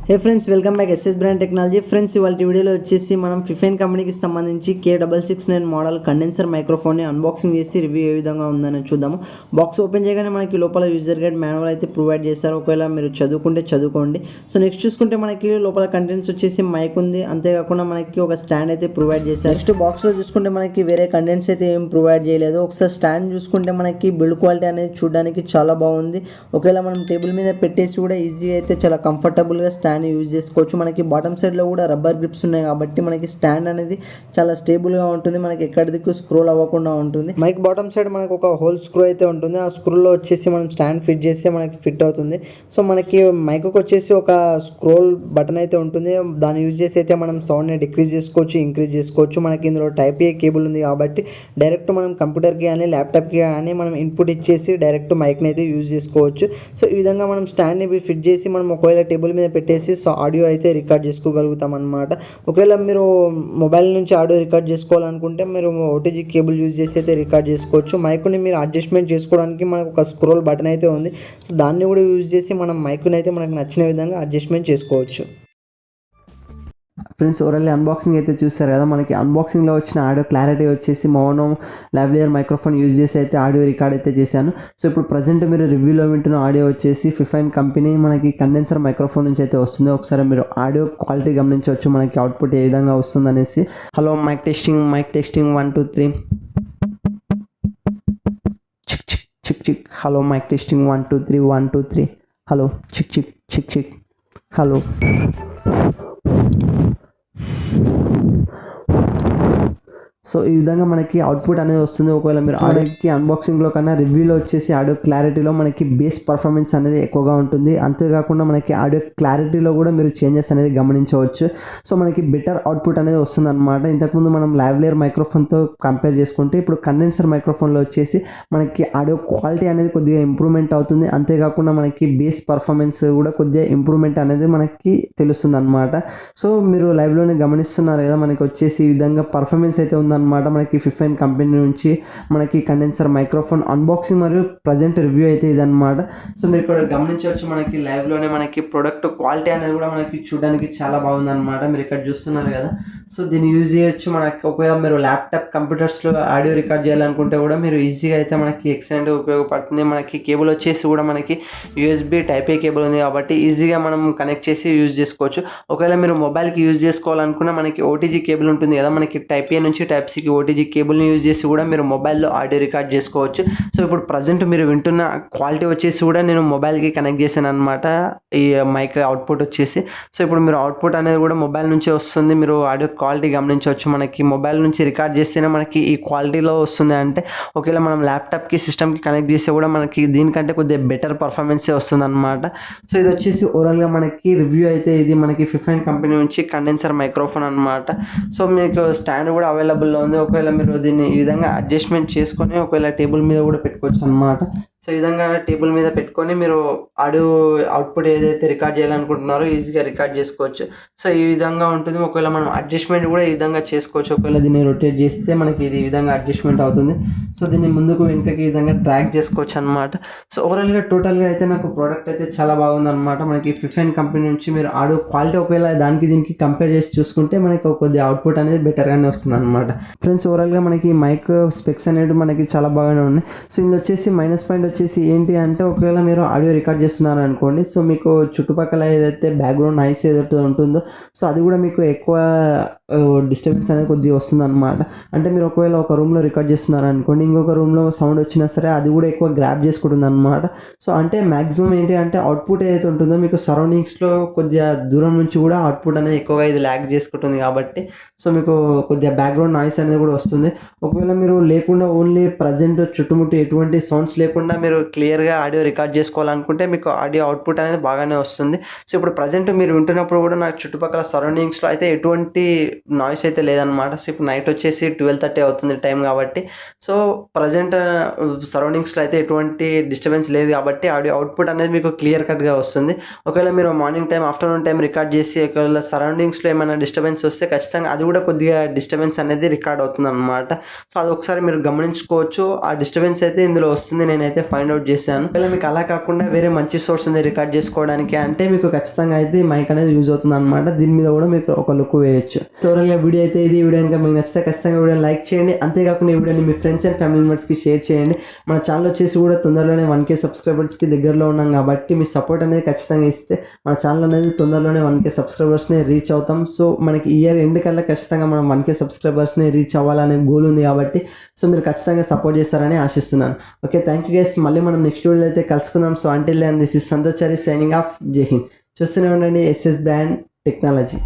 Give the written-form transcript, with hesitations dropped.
హే friends, welcome back SS brand technology. Friends, ఇవాళ వీడియోలో వచ్చేసి మనం ఫిఫైన్ కంపెనీకి సంబంధించి K669 మోడల్ కండెన్సర్ మైక్రోఫోన్ని అన్బాక్సింగ్ చేసి రివ్యూ ఏ విధంగా ఉందని చూద్దాము. బాక్స్ ఓపెన్ చేయగానే మనకి లోపల యూజర్ గైడ్ మాన్యువల్ అయితే ప్రొవైడ్ చేస్తారు. ఒకవేళ మీరు చదువుకుంటే చదువుకోండి. సో నెక్స్ట్ చూసుకుంటే మనకి లోపల కంటెంట్స్ వచ్చేసి మైక్ ఉంది, అంతేకాకుండా మనకి ఒక స్టాండ్ అయితే ప్రొవైడ్ చేశారు. నెక్స్ట్ బాక్స్లో చూసుకుంటే మనకి వేరే కంటెంట్స్ అయితే ఏం ప్రొవైడ్ చేయలేదు. ఒకసారి స్టాండ్ చూసుకుంటే మనకి బిల్డ్ క్వాలిటీ అనేది చూడడానికి చాలా బాగుంది. ఒకవేళ మనం టేబుల్ మీద పెట్టేసి కూడా ఈజీగా అయితే చాలా కంఫర్టబుల్గా స్టాండ్ యూజ్ చేసుకోవచ్చు. మనకి బాటమ్ సైడ్లో కూడా రబ్బర్ గ్రిప్స్ ఉన్నాయి కాబట్టి మనకి స్టాండ్ అనేది చాలా స్టేబుల్గా ఉంటుంది. మనకి ఎక్కడి దిక్కు స్క్రోల్ అవ్వకుండా ఉంటుంది. మైక్ బాటమ్ సైడ్ మనకు ఒక హోల్ స్క్రూ అయితే ఉంటుంది. ఆ స్క్రూలో వచ్చేసి మనం స్టాండ్ ఫిట్ చేస్తే మనకి ఫిట్ అవుతుంది. సో మనకి మైక్కి వచ్చేసి ఒక స్క్రోల్ బటన్ అయితే ఉంటుంది. దాన్ని యూజ్ చేసి అయితే మనం సౌండ్ని డిక్రీజ్ చేసుకోవచ్చు, ఇంక్రీజ్ చేసుకోవచ్చు. మనకి ఇందులో టైప్ ఏ కేబుల్ ఉంది కాబట్టి డైరెక్ట్ మనం కంప్యూటర్కి కానీ ల్యాప్టాప్కి కానీ మనం ఇన్పుట్ ఇచ్చేసి డైరెక్ట్ మైక్ని అయితే యూజ్ చేసుకోవచ్చు. సో ఈ విధంగా మనం స్టాండ్ని ఫిట్ చేసి మనం ఒకవేళ టేబుల్ మీద పెట్టేసి సో ఆడియో అయితే రికార్డ్ చేసుకోగలుగుతాం అనమాట. ఒకవేళ మీరు మొబైల్ నుంచి ఆడియో రికార్డ్ చేసుకోవాలనుకుంటే మీరు ఓటీజీ కేబుల్ యూజ్ చేసి అయితే రికార్డ్ చేసుకోవచ్చు. మైక్ని మీరు అడ్జస్ట్మెంట్ చేసుకోవడానికి మనకు ఒక స్క్రోల్ బటన్ అయితే ఉంది. సో దాన్ని కూడా యూజ్ చేసి మనం మైక్ని అయితే మనకు నచ్చిన విధంగా అడ్జస్ట్మెంట్ చేసుకోవచ్చు. ఫ్రెండ్స్, ఓవరాల్ అన్బాక్సింగ్ అయితే చూస్తారు కదా. మనకి అన్బాక్సింగ్లో వచ్చిన ఆడియో క్లారిటీ వచ్చేసి మోనో లావ్లియర్ మైక్రోఫోన్ యూజ్ చేసి అయితే ఆడియో రికార్డ్ అయితే చేశాను. సో ఇప్పుడు ప్రజెంట్ మీరు రివ్యూలో వింటున్న ఆడియో వచ్చేసి ఫిఫైన్ కంపెనీ మనకి కండెన్సర్ మైక్రోఫోన్ నుంచి అయితే వస్తుంది. ఒకసారి మీరు ఆడియో క్వాలిటీ గమనించవచ్చు, మనకి అవుట్పుట్ ఏ విధంగా వస్తుంది అనేసి. Hello mic testing 1 2 3 check check check check. Hello mic testing 1 2 3 1 2 3. Hello check check check check. Hello. So ఈ విధంగా మనకి అవుట్పుట్ అనేది వస్తుంది. ఒకవేళ మీరు ఆడియోకి అన్బాక్సింగ్లో కన్నా రివ్యూలో వచ్చేసి ఆడియో క్లారిటీలో మనకి బేస్ పర్ఫార్మెన్స్ అనేది ఎక్కువగా ఉంటుంది. అంతేకాకుండా మనకి ఆడియో క్లారిటీలో కూడా మీరు చేంజెస్ అనేది గమనించవచ్చు. సో మనకి బెటర్ అవుట్పుట్ అనేది వస్తుంది అనమాట. ఇంతకుముందు మనం లావ్లియర్ మైక్రోఫోన్తో కంపేర్ చేసుకుంటే ఇప్పుడు కండెన్సర్ మైక్రోఫోన్లో వచ్చేసి మనకి ఆడియో క్వాలిటీ అనేది కొద్దిగా ఇంప్రూవ్మెంట్ అవుతుంది. అంతేకాకుండా మనకి బేస్ పర్ఫార్మెన్స్ కూడా కొద్దిగా ఇంప్రూవ్మెంట్ అనేది మనకి తెలుస్తుంది అనమాట. సో మీరు లైవ్లోనే గమనిస్తున్నారు కదా, మనకి వచ్చేసి ఈ విధంగా పర్ఫార్మెన్స్ అయితే ఉందన్నమాట. మనకి ఫిఫైన్ కంపెనీ నుంచి మనకి కండెన్సర్ మైక్రోఫోన్ అన్బాక్సింగ్ మరియు ప్రజెంట్ రివ్యూ అయితే ఇదన్నమాట. సో మీరు ఇక్కడ గమనించవచ్చు, మనకి లైవ్లోనే మనకి ప్రొడక్ట్ క్వాలిటీ అనేది కూడా మనకి చూడడానికి చాలా బాగుందన్నమాట. మీరు ఇక్కడ చూస్తున్నారు కదా. సో దీన్ని యూజ్ చేయొచ్చు. మనకి ఒకవేళ మీరు ల్యాప్టాప్ కంప్యూటర్స్లో ఆడియో రికార్డ్ చేయాలనుకుంటే కూడా మీరు ఈజీగా అయితే మనకి ఎక్సలెంట్గా ఉపయోగపడుతుంది. మనకి కేబుల్ వచ్చేసి కూడా మనకి యూఎస్బి టైప్ ఏ కేబుల్ ఉంది కాబట్టి ఈజీగా మనం కనెక్ట్ చేసి యూజ్ చేసుకోవచ్చు. ఒకవేళ మీరు మొబైల్కి యూజ్ చేసుకోవాలనుకున్నా మనకి ఓటీజీ కేబుల్ ఉంటుంది కదా, మనకి టైప్ ఏ నుంచి టైప్ సికి ఓటీజీ కేబుల్ని యూజ్ చేసి కూడా మీరు మొబైల్లో ఆడియో రికార్డ్ చేసుకోవచ్చు. సో ఇప్పుడు ప్రజెంట్ మీరు వింటున్న క్వాలిటీ వచ్చేసి కూడా నేను మొబైల్కి కనెక్ట్ చేశాను అనమాట, ఈ మైక్ అవుట్పుట్ వచ్చేసి. సో ఇప్పుడు మీరు అవుట్పుట్ అనేది కూడా మొబైల్ నుంచి వస్తుంది. మీరు ఆడియో క్వాలిటీ గమనించవచ్చు. మనకి మొబైల్ నుంచి రికార్డ్ చేస్తేనే మనకి ఈ క్వాలిటీలో వస్తుంది. అంటే ఒకవేళ మనం ల్యాప్టాప్కి సిస్టమ్కి కనెక్ట్ చేస్తే కూడా మనకి దీనికంటే కొద్దిగా బెటర్ పర్ఫార్మెన్సే వస్తుంది అనమాట. సో ఇది వచ్చేసి ఓవరాల్గా మనకి రివ్యూ అయితే ఇది మనకి ఫిఫైన్ కంపెనీ నుంచి కండెన్సర్ మైక్రోఫోన్ అనమాట. సో మీకు స్టాండ్ కూడా అవైలబుల్లో ఉంది. ఒకవేళ మీరు దీన్ని ఈ విధంగా అడ్జస్ట్మెంట్ చేసుకొని ఒకవేళ టేబుల్ మీద కూడా పెట్టుకోవచ్చు అనమాట. సో ఈ విధంగా టేబుల్ మీద పెట్టుకొని మీరు ఆడియో అవుట్పుట్ ఏదైతే రికార్డ్ చేయాలనుకుంటున్నారో ఈజీగా రికార్డ్ చేసుకోవచ్చు. సో ఈ విధంగా ఉంటుంది. ఒకవేళ మనం అడ్జస్ట్మెంట్ కూడా ఈ విధంగా చేసుకోవచ్చు. ఒకవేళ దీన్ని రొటేట్ చేస్తే మనకి ఇది ఈ విధంగా అడ్జస్ట్మెంట్ అవుతుంది. సో దీన్ని ముందుకు వెనుకకి ఈ విధంగా ట్రాక్ చేసుకోవచ్చు అనమాట. సో ఓవరాల్గా టోటల్గా అయితే నాకు ప్రోడక్ట్ అయితే చాలా బాగుందన్నమాట. మనకి ఫిఫైన్ కంపెనీ నుంచి మీరు ఆడియో క్వాలిటీ ఒకవేళ దానికి దీనికి కంపేర్ చేసి చూసుకుంటే మనకి కొద్దిగా అవుట్పుట్ అనేది బెటర్గానే వస్తుంది అనమాట. ఫ్రెండ్స్, ఓవరాల్గా మనకి మైక్ స్పెక్స్ అనేవి మనకి చాలా బాగానే ఉన్నాయి. సో ఇందులో వచ్చేసి మైనస్ పాయింట్ వచ్చేసి ఏంటి అంటే ఒకవేళ మీరు ఆడియో రికార్డ్ చేస్తున్నారు అనుకోండి, సో మీకు చుట్టుపక్కల ఏదైతే బ్యాక్గ్రౌండ్ నాయిస్ ఏదైతే ఉంటుందో సో అది కూడా మీకు ఎక్కువ డిస్టర్బెన్స్ అనేది కొద్దిగా వస్తుంది అనమాట. అంటే మీరు ఒకవేళ ఒక రూమ్లో రికార్డ్ చేస్తున్నారు అనుకోండి, ఇంకొక రూమ్లో సౌండ్ వచ్చినా సరే అది కూడా ఎక్కువ గ్రాప్ చేసుకుంటుంది అనమాట. సో అంటే మ్యాక్సిమం ఏంటి అంటే అవుట్పుట్ ఏదైతే ఉంటుందో మీకు సరౌండింగ్స్లో కొద్దిగా దూరం నుంచి కూడా అవుట్పుట్ అనేది ఎక్కువగా ఇది ల్యాగ్ చేసుకుంటుంది కాబట్టి సో మీకు కొద్దిగా బ్యాక్గ్రౌండ్ నాయిస్ అనేది కూడా వస్తుంది. ఒకవేళ మీరు లేకుండా ఓన్లీ ప్రజెంట్ చుట్టుముట్టు ఎటువంటి సౌండ్స్ లేకుండా మీరు క్లియర్గా ఆడియో రికార్డ్ చేసుకోవాలనుకుంటే మీకు ఆడియో అవుట్పుట్ అనేది బాగానే వస్తుంది. సో ఇప్పుడు ప్రజెంట్ మీరు వింటున్నప్పుడు కూడా నాకు చుట్టుపక్కల సరౌండింగ్స్లో అయితే ఎటువంటి నాయిస్ అయితే లేదనమాట. సో ఇప్పుడు నైట్ వచ్చేసి 12:30 అవుతుంది టైం కాబట్టి సో ప్రజెంట్ సరౌండింగ్స్లో అయితే ఎటువంటి డిస్టర్బెన్స్ లేదు కాబట్టి ఆడియో అవుట్పుట్ అనేది మీకు క్లియర్ కట్గా వస్తుంది. ఒకవేళ మీరు morning time afternoon time record చేసి ఒకవేళ సరౌండింగ్స్లో ఏమైనా డిస్టర్బెన్స్ వస్తే ఖచ్చితంగా అది కూడా కొద్దిగా డిస్టర్బెన్స్ అనేది రికార్డ్ అవుతుంది అనమాట. సో అది ఒకసారి మీరు గమనించుకోవచ్చు. ఆ డిస్టర్బెన్స్ అయితే ఇందులో వస్తుంది. నేనైతే పాయింట్ అవుట్ చేశాను. ఒకవేళ మీకు అలా కాకుండా వేరే మంచి సోర్స్ ఉంది రికార్డ్ చేసుకోవడానికి అంటే మీకు ఖచ్చితంగా అయితే మైక్ అనేది యూజ్ అవుతుంది అనమాట. దీని మీద కూడా మీకు ఒక లుక్ వేయొచ్చు. ఓవరాల్గా వీడియో అయితే ఇది. వీడియో కనుక మీకు నచ్చితే ఖచ్చితంగా వీడియోని లైక్ చేయండి. అంతేకాకుండా ఈ వీడియోని మీ ఫ్రెండ్స్ అండ్ ఫ్యామిలీ మెంబర్స్కి షేర్ చేయండి. మన ఛానల్ వచ్చేసి కూడా తొందరలోనే 1K సబ్స్క్రైబర్స్కి దగ్గరలో ఉన్నాం కాబట్టి మీ సపోర్ట్ అనేది ఖచ్చితంగా ఇస్తే మన ఛానల్ అనేది తొందరలోనే 1K సబ్స్క్రైబర్స్ని రీచ్ అవుతాం. సో మనకి ఇయర్ ఎండ్ కల్లా ఖచ్చితంగా మనం 1K సబ్స్క్రైబర్స్ని రీచ్ అవ్వాలనే గోల్ ఉంది కాబట్టి సో మీరు ఖచ్చితంగా సపోర్ట్ చేస్తారని ఆశిస్తున్నాను. Okay, thank you guys. మళ్ళీ మనం నెక్స్ట్ వీడియోలో అయితే కలుసుకుందాం. So until then this is Santosh Chari signing off. Jai Hind. చూస్తూనే ఉండండి SS బ్రాండ్ టెక్నాలజీ.